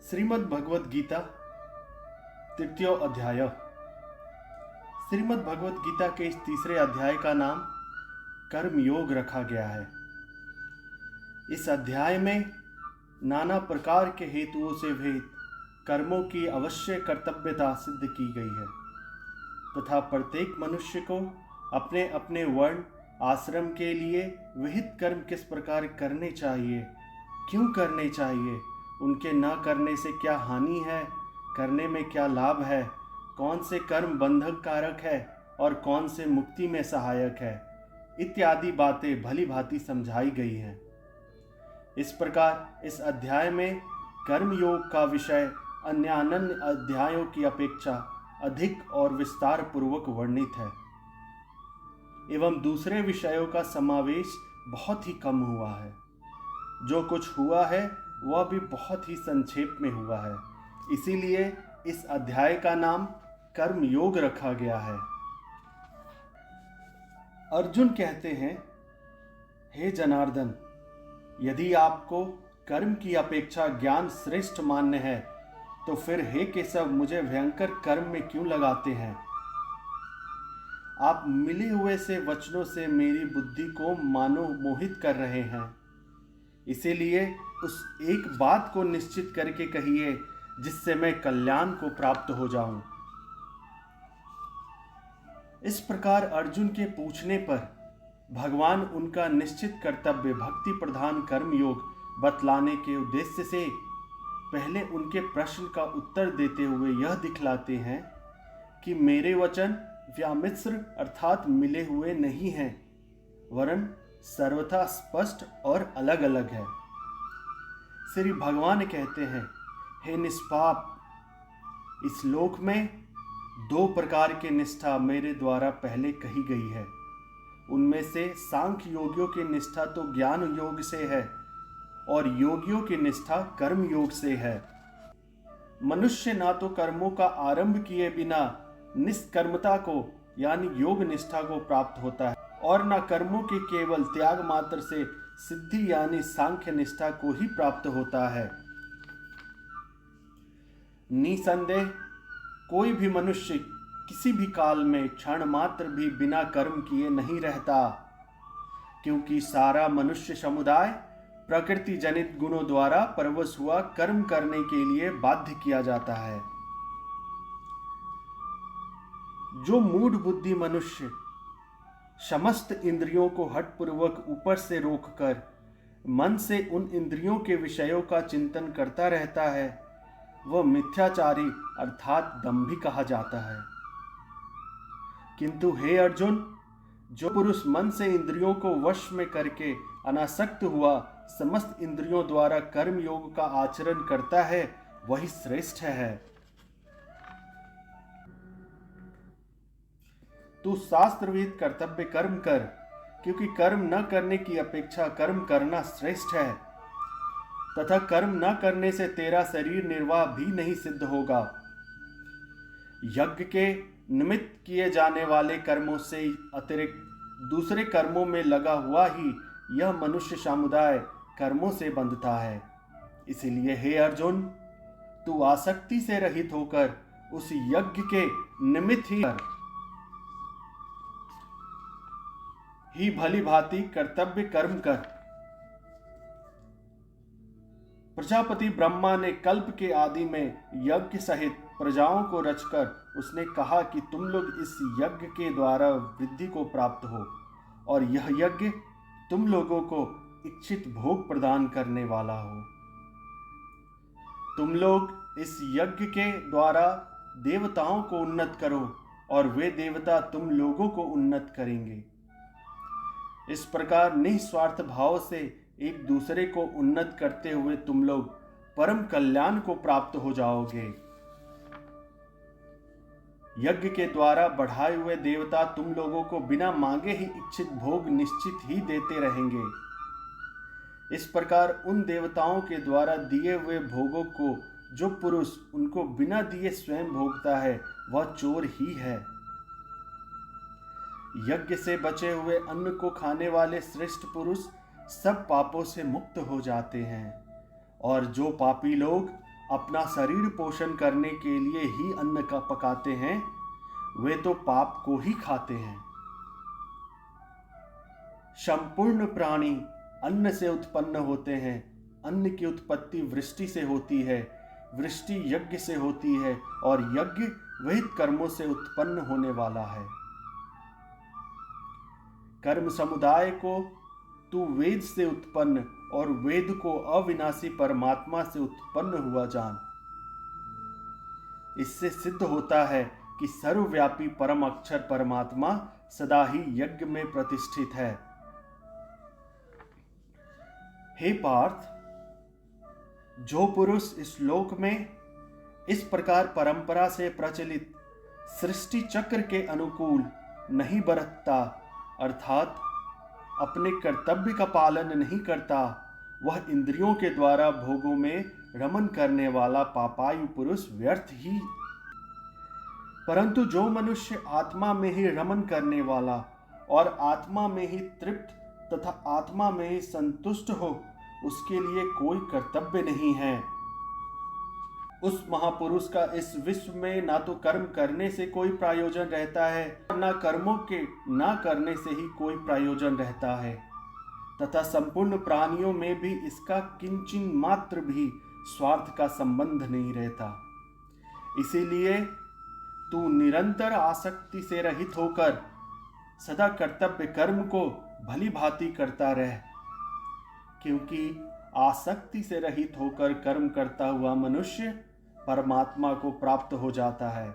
श्रीमद् भगवद गीता तृतीय अध्याय। श्रीमद् भगवद गीता के इस तीसरे अध्याय का नाम कर्म योग रखा गया है। इस अध्याय में नाना प्रकार के हेतुओं से भेद कर्मों की अवश्य कर्तव्यता सिद्ध की गई है तथा प्रत्येक मनुष्य को अपने अपने वर्ण आश्रम के लिए विहित कर्म किस प्रकार करने चाहिए, क्यों करने चाहिए, उनके न करने से क्या हानि है, करने में क्या लाभ है, कौन से कर्म बंधक कारक है और कौन से मुक्ति में सहायक है, इत्यादि बातें भली भांति समझाई गई हैं। इस प्रकार इस अध्याय में कर्म योग का विषय अन्य अनन्य अध्यायों की अपेक्षा अधिक और विस्तार पूर्वक वर्णित है एवं दूसरे विषयों का समावेश बहुत ही कम हुआ है। जो कुछ हुआ है वह भी बहुत ही संक्षेप में हुआ है, इसीलिए इस अध्याय का नाम कर्म योग रखा गया है। अर्जुन कहते हैं, हे जनार्दन, यदि आपको कर्म की अपेक्षा ज्ञान श्रेष्ठ मान्य है तो फिर हे केशव मुझे भयंकर कर्म में क्यों लगाते हैं। आप मिले हुए से वचनों से मेरी बुद्धि को मानो मोहित कर रहे हैं, इसीलिए उस एक बात को निश्चित करके कहिए जिससे मैं कल्याण को प्राप्त हो जाऊं। इस प्रकार अर्जुन के पूछने पर भगवान उनका निश्चित कर्तव्य भक्ति प्रधान कर्म योग बतलाने के उद्देश्य से पहले उनके प्रश्न का उत्तर देते हुए यह दिखलाते हैं कि मेरे वचन व्यामिश्र अर्थात मिले हुए नहीं हैं, वरन सर्वथा स्पष्ट और अलग अलग है। श्री भगवान कहते हैं, हे निष्पाप, इस लोक में दो प्रकार की निष्ठा मेरे द्वारा पहले कही गई है। उनमें से सांख्य योगियों की निष्ठा तो ज्ञान योग से है और योगियों की निष्ठा कर्म योग से है। मनुष्य ना तो कर्मों का आरंभ किए बिना निष्कर्मता को यानी योग निष्ठा को प्राप्त होता है और न कर्मों के केवल त्याग मात्र से सिद्धि यानी सांख्य निष्ठा को ही प्राप्त होता है। निसंदेह कोई भी मनुष्य किसी भी काल में क्षण मात्र भी बिना कर्म किए नहीं रहता, क्योंकि सारा मनुष्य समुदाय प्रकृति जनित गुणों द्वारा परवश हुआ कर्म करने के लिए बाध्य किया जाता है। जो मूढ़ बुद्धि मनुष्य समस्त इंद्रियों को हठपूर्वक ऊपर से रोककर मन से उन इंद्रियों के विषयों का चिंतन करता रहता है, वह मिथ्याचारी अर्थात दंभी कहा जाता है। किंतु हे अर्जुन, जो पुरुष मन से इंद्रियों को वश में करके अनासक्त हुआ समस्त इंद्रियों द्वारा कर्म योग का आचरण करता है, वही श्रेष्ठ है। तू शास्त्रविहित कर्तव्य कर्म कर, क्योंकि कर्म न करने की अपेक्षा कर्म करना श्रेष्ठ है तथा कर्म न करने से तेरा शरीर निर्वाह भी नहीं सिद्ध होगा। यज्ञ के निमित्त किए जाने वाले कर्मों से अतिरिक्त दूसरे कर्मों में लगा हुआ ही यह मनुष्य समुदाय कर्मों से बंधता है। इसीलिए हे अर्जुन, तू आसक्ति से रहित होकर उस यज्ञ के निमित्त ही भली भांति कर्तव्य कर्म कर। प्रजापति ब्रह्मा ने कल्प के आदि में यज्ञ सहित प्रजाओं को रचकर उसने कहा कि तुम लोग इस यज्ञ के द्वारा वृद्धि को प्राप्त हो और यह यज्ञ तुम लोगों को इच्छित भोग प्रदान करने वाला हो। तुम लोग इस यज्ञ के द्वारा देवताओं को उन्नत करो और वे देवता तुम लोगों को उन्नत करेंगे। इस प्रकार निस्वार्थ भाव से एक दूसरे को उन्नत करते हुए तुम लोग परम कल्याण को प्राप्त हो जाओगे। यज्ञ के द्वारा बढ़ाए हुए देवता तुम लोगों को बिना मांगे ही इच्छित भोग निश्चित ही देते रहेंगे। इस प्रकार उन देवताओं के द्वारा दिए हुए भोगों को जो पुरुष उनको बिना दिए स्वयं भोगता है, वह चोर ही है। यज्ञ से बचे हुए अन्न को खाने वाले श्रेष्ठ पुरुष सब पापों से मुक्त हो जाते हैं और जो पापी लोग अपना शरीर पोषण करने के लिए ही अन्न का पकाते हैं, वे तो पाप को ही खाते हैं। संपूर्ण प्राणी अन्न से उत्पन्न होते हैं। अन्न की उत्पत्ति वृष्टि से होती है, वृष्टि यज्ञ से होती है और यज्ञ विहित कर्मों से उत्पन्न होने वाला है। कर्म समुदाय को तू वेद से उत्पन्न और वेद को अविनाशी परमात्मा से उत्पन्न हुआ जान। इससे सिद्ध होता है कि सर्वव्यापी परम अक्षर परमात्मा सदा ही यज्ञ में प्रतिष्ठित है। हे पार्थ, जो पुरुष इस लोक में इस प्रकार परंपरा से प्रचलित सृष्टि चक्र के अनुकूल नहीं बरतता, अर्थात अपने कर्तव्य का पालन नहीं करता, वह इंद्रियों के द्वारा भोगों में रमन करने वाला पापायु पुरुष व्यर्थ ही। परंतु जो मनुष्य आत्मा में ही रमन करने वाला और आत्मा में ही तृप्त तथा आत्मा में ही संतुष्ट हो, उसके लिए कोई कर्तव्य नहीं है। उस महापुरुष का इस विश्व में ना तो कर्म करने से कोई प्रयोजन रहता है, ना कर्मों के ना करने से ही कोई प्रयोजन रहता है, तथा संपूर्ण प्राणियों में भी इसका किंचिन मात्र भी स्वार्थ का संबंध नहीं रहता। इसीलिए तू निरंतर आसक्ति से रहित होकर सदा कर्तव्य कर्म को भली भांति करता रह, क्योंकि आसक्ति से रहित होकर कर्म करता हुआ मनुष्य परमात्मा को प्राप्त हो जाता है।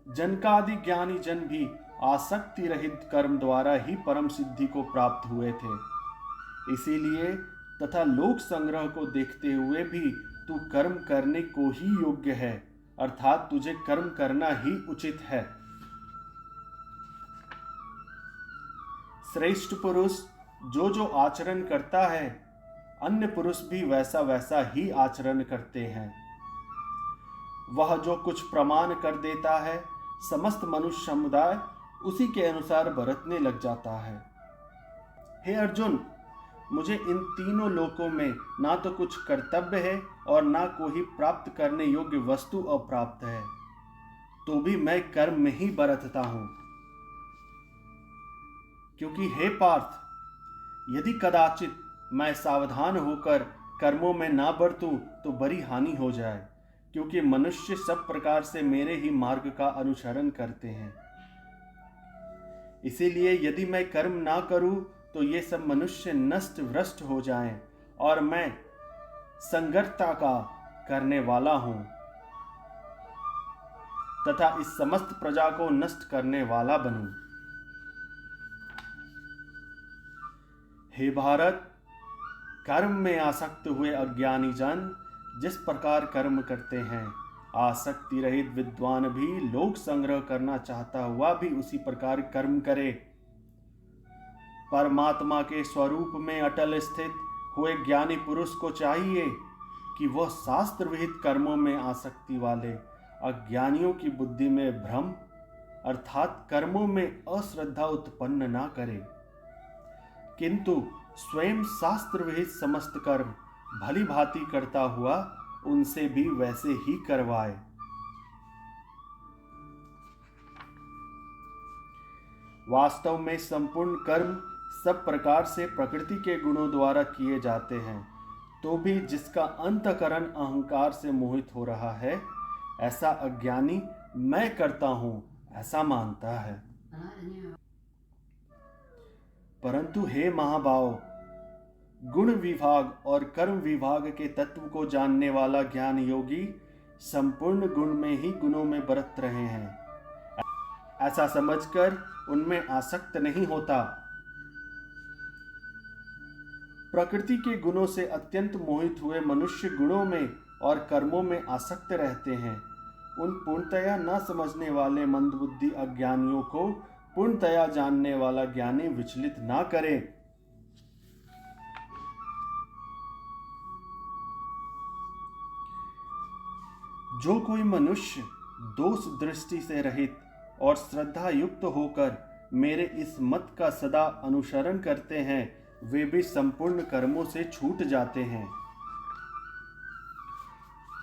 जनकादि ज्ञानी जन भी आसक्ति रहित कर्म द्वारा ही परम सिद्धि को प्राप्त हुए थे। इसीलिए तथा लोक संग्रह को देखते हुए भी तू कर्म करने को ही योग्य है, अर्थात तुझे कर्म करना ही उचित है। श्रेष्ठ पुरुष जो आचरण करता है, अन्य पुरुष भी वैसा वैसा ही आचरण करते हैं। वह जो कुछ प्रमाण कर देता है, समस्त मनुष्य समुदाय उसी के अनुसार बरतने लग जाता है। हे अर्जुन, मुझे इन तीनों लोकों में ना तो कुछ कर्तव्य है और ना कोई प्राप्त करने योग्य वस्तु अप्राप्त है, तो भी मैं कर्म में ही बरतता हूं। क्योंकि हे पार्थ, यदि कदाचित मैं सावधान होकर कर्मों में ना बरतूं तो बड़ी हानि हो जाए, क्योंकि मनुष्य सब प्रकार से मेरे ही मार्ग का अनुसरण करते हैं। इसीलिए यदि मैं कर्म ना करूं तो ये सब मनुष्य नष्ट भ्रष्ट हो जाएं और मैं संगतता का करने वाला हूं तथा इस समस्त प्रजा को नष्ट करने वाला बनूं। हे भारत, कर्म में आसक्त हुए अज्ञानी जन जिस प्रकार कर्म करते हैं, आसक्ति रहित विद्वान भी लोक संग्रह करना चाहता हुआ भी उसी प्रकार कर्म करे। परमात्मा के स्वरूप में अटल स्थित हुए ज्ञानी पुरुष को चाहिए कि वह शास्त्र विहित कर्मों में आसक्ति वाले अज्ञानियों की बुद्धि में भ्रम अर्थात कर्मों में अश्रद्धा उत्पन्न ना करे, किंतु स्वयं शास्त्र विहित समस्त कर्म भली भांति करता हुआ उनसे भी वैसे ही करवाए। वास्तव में संपूर्ण कर्म सब प्रकार से प्रकृति के गुणों द्वारा किए जाते हैं, तो भी जिसका अंतःकरण अहंकार से मोहित हो रहा है, ऐसा अज्ञानी मैं करता हूं ऐसा मानता है। परंतु हे महाभाव, गुण विभाग और कर्म विभाग के तत्व को जानने वाला ज्ञान योगी संपूर्ण गुण में ही गुणों में बरत रहे हैं, ऐसा समझकर उनमें आसक्त नहीं होता। प्रकृति के गुणों से अत्यंत मोहित हुए मनुष्य गुणों में और कर्मों में आसक्त रहते हैं। उन पूर्णतया न समझने वाले मंदबुद्धि अज्ञानियों को पूर्णतया जानने वाला ज्ञानी विचलित ना करे। जो कोई मनुष्य दोष दृष्टि से रहित और श्रद्धा युक्त होकर मेरे इस मत का सदा अनुसरण करते हैं, वे भी संपूर्ण कर्मों से छूट जाते हैं।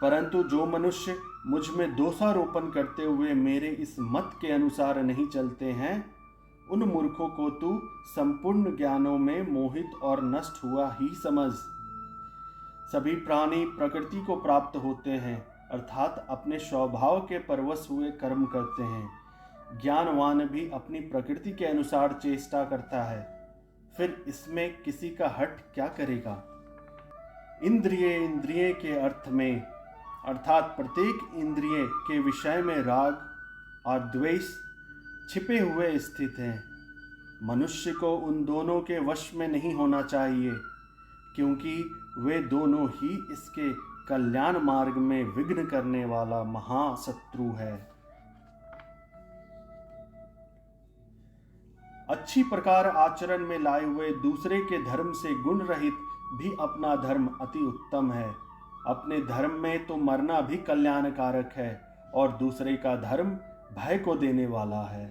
परंतु जो मनुष्य मुझ में दोषारोपण करते हुए मेरे इस मत के अनुसार नहीं चलते हैं, उन मूर्खों को तू संपूर्ण ज्ञानों में मोहित और नष्ट हुआ ही समझ। सभी प्राणी प्रकृति को प्राप्त होते हैं, अर्थात अपने स्वभाव के परवश हुए कर्म करते हैं। ज्ञानवान भी अपनी प्रकृति के अनुसार चेष्टा करता है, फिर इसमें किसी का हट क्या करेगा। इंद्रिय के अर्थ में अर्थात प्रत्येक इंद्रिय के विषय में राग और द्वेष छिपे हुए स्थित हैं। मनुष्य को उन दोनों के वश में नहीं होना चाहिए, क्योंकि वे दोनों ही इसके कल्याण मार्ग में विघ्न करने वाला महाशत्रु है। अच्छी प्रकार आचरण में लाए हुए दूसरे के धर्म से गुण रहित भी अपना धर्म अति उत्तम है। अपने धर्म में तो मरना भी कल्याणकारक है, और दूसरे का धर्म भय को देने वाला है।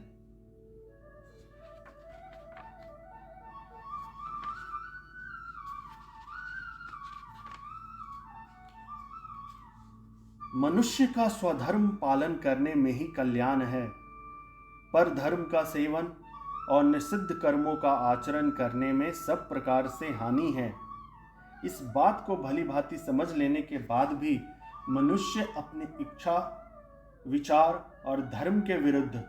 मनुष्य का स्वधर्म पालन करने में ही कल्याण है। पर धर्म का सेवन और निषिद्ध कर्मों का आचरण करने में सब प्रकार से हानि है। इस बात को भली भांति समझ लेने के बाद भी मनुष्य अपनी इच्छा, विचार और धर्म के विरुद्ध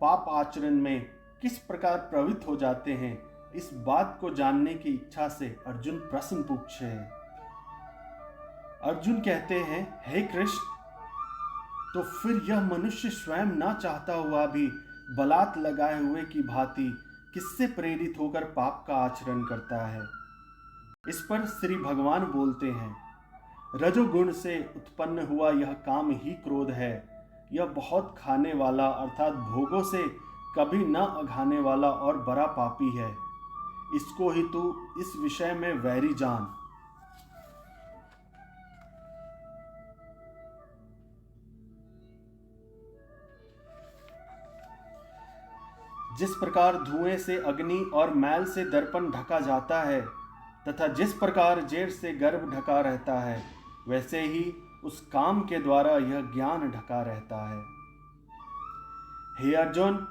पाप आचरण में किस प्रकार प्रवृत्त हो जाते हैं, इस बात को जानने की इच्छा से अर्जुन प्रश्न पूछे हैं। अर्जुन कहते हैं, हे कृष्ण, तो फिर यह मनुष्य स्वयं ना चाहता हुआ भी बलात् लगाए हुए की भांति किससे प्रेरित होकर पाप का आचरण करता है। इस पर श्री भगवान बोलते हैं, रजोगुण से उत्पन्न हुआ यह काम ही क्रोध है। यह बहुत खाने वाला अर्थात भोगों से कभी न अघाने वाला और बड़ा पापी है। इसको ही तू इस विषय में वैरी जान। जिस प्रकार धुएं से अग्नि और मैल से दर्पण ढका जाता है तथा जिस प्रकार जेर से गर्भ ढका रहता है, वैसे ही उस काम के द्वारा यह ज्ञान ढका रहता है। हे अर्जुन,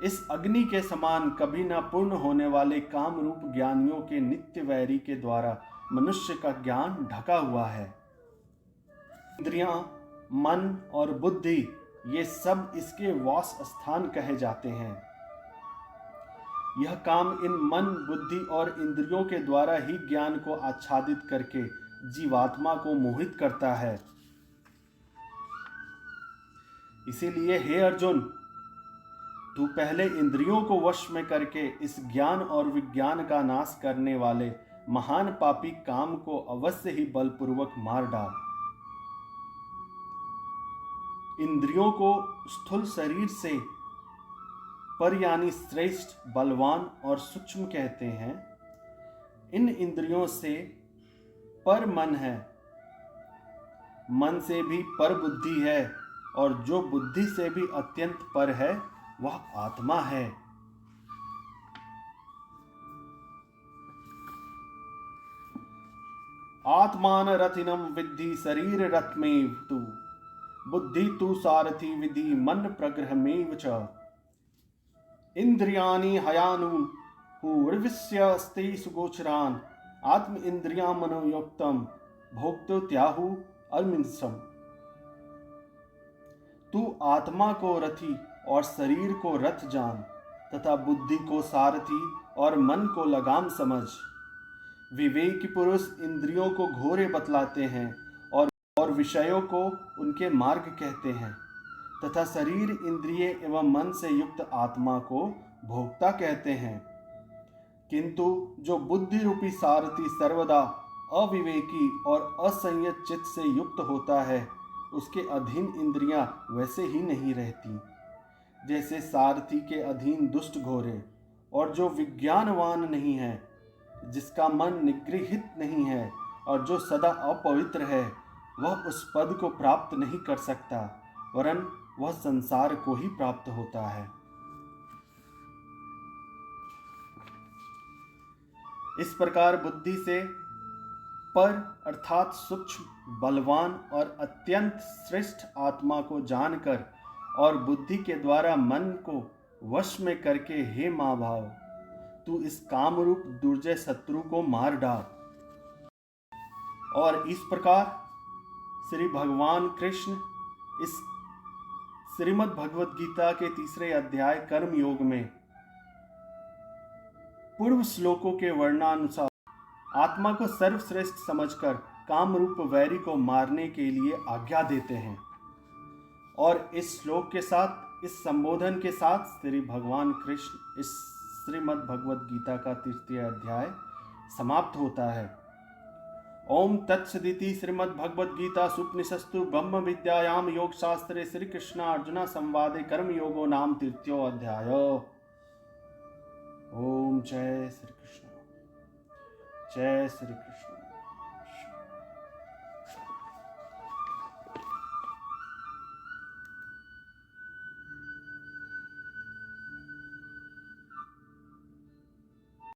इस अग्नि के समान कभी न पूर्ण होने वाले काम रूप ज्ञानियों के नित्य वैरी के द्वारा मनुष्य का ज्ञान ढका हुआ है। इंद्रियां, मन और बुद्धि ये सब इसके वास स्थान कहे जाते हैं। यह काम इन मन, बुद्धि और इंद्रियों के द्वारा ही ज्ञान को आच्छादित करके जीवात्मा को मोहित करता है। इसीलिए हे अर्जुन, तू पहले इंद्रियों को वश में करके इस ज्ञान और विज्ञान का नाश करने वाले महान पापी काम को अवश्य ही बलपूर्वक मार डाल। इंद्रियों को स्थूल शरीर से पर यानी श्रेष्ठ, बलवान और सूक्ष्म कहते हैं। इन इंद्रियों से पर मन है, मन से भी पर बुद्धि है, और जो बुद्धि से भी अत्यंत पर है वह आत्मा है। आत्मान रथिनम विद्धि शरीर रथमेव तु, बुद्धि तु सारथि विधि मन प्रग्रहमेव च। इंद्रियाणि हयानुर्विश्यस्ते सुगोचरान्, आत्म इंद्रिया मनोयुक्तम भोक्तुत्याहु अल्मिंसम। तू आत्मा को रथी और शरीर को रथ जान, तथा बुद्धि को सारथी और मन को लगाम समझ। विवेकी पुरुष इंद्रियों को घोरे बतलाते हैं और विषयों को उनके मार्ग कहते हैं, तथा शरीर, इंद्रिय एवं मन से युक्त आत्मा को भोक्ता कहते हैं। किंतु जो बुद्धि रूपी सारथी सर्वदा अविवेकी और असंयत चित्त से युक्त होता है, उसके अधीन इंद्रियां वैसे ही नहीं रहती जैसे सारथी के अधीन दुष्ट घोड़े। और जो विज्ञानवान नहीं है, जिसका मन निगृहित नहीं है और जो सदा अपवित्र है, वह उस पद को प्राप्त नहीं कर सकता, वरन वह संसार को ही प्राप्त होता है। इस प्रकार बुद्धि से पर अर्थात सूक्ष्म, बलवान और अत्यंत श्रेष्ठ आत्मा को जानकर और बुद्धि के द्वारा मन को वश में करके हे महाभाव, तू इस कामरूप दुर्जय शत्रु को मार डाल। और इस प्रकार श्री भगवान कृष्ण इस श्रीमद् भगवत गीता के तीसरे अध्याय कर्म योग में पूर्व श्लोकों के वर्णानुसार आत्मा को सर्वश्रेष्ठ समझकर कामरूप वैरी को मारने के लिए आज्ञा देते हैं। और इस श्लोक के साथ, इस संबोधन के साथ श्री भगवान कृष्ण इस श्रीमद् भगवत गीता का तृतीय अध्याय समाप्त होता है। ओम तत्सदिति श्रीमद् भगवत गीता सुपनिषत्सु ब्रह्म विद्यायाम योग शास्त्रे श्री कृष्ण अर्जुन संवादे कर्म योगो नाम तृतीयो अध्याय। ओम जय श्री कृष्ण, जय श्री कृष्ण।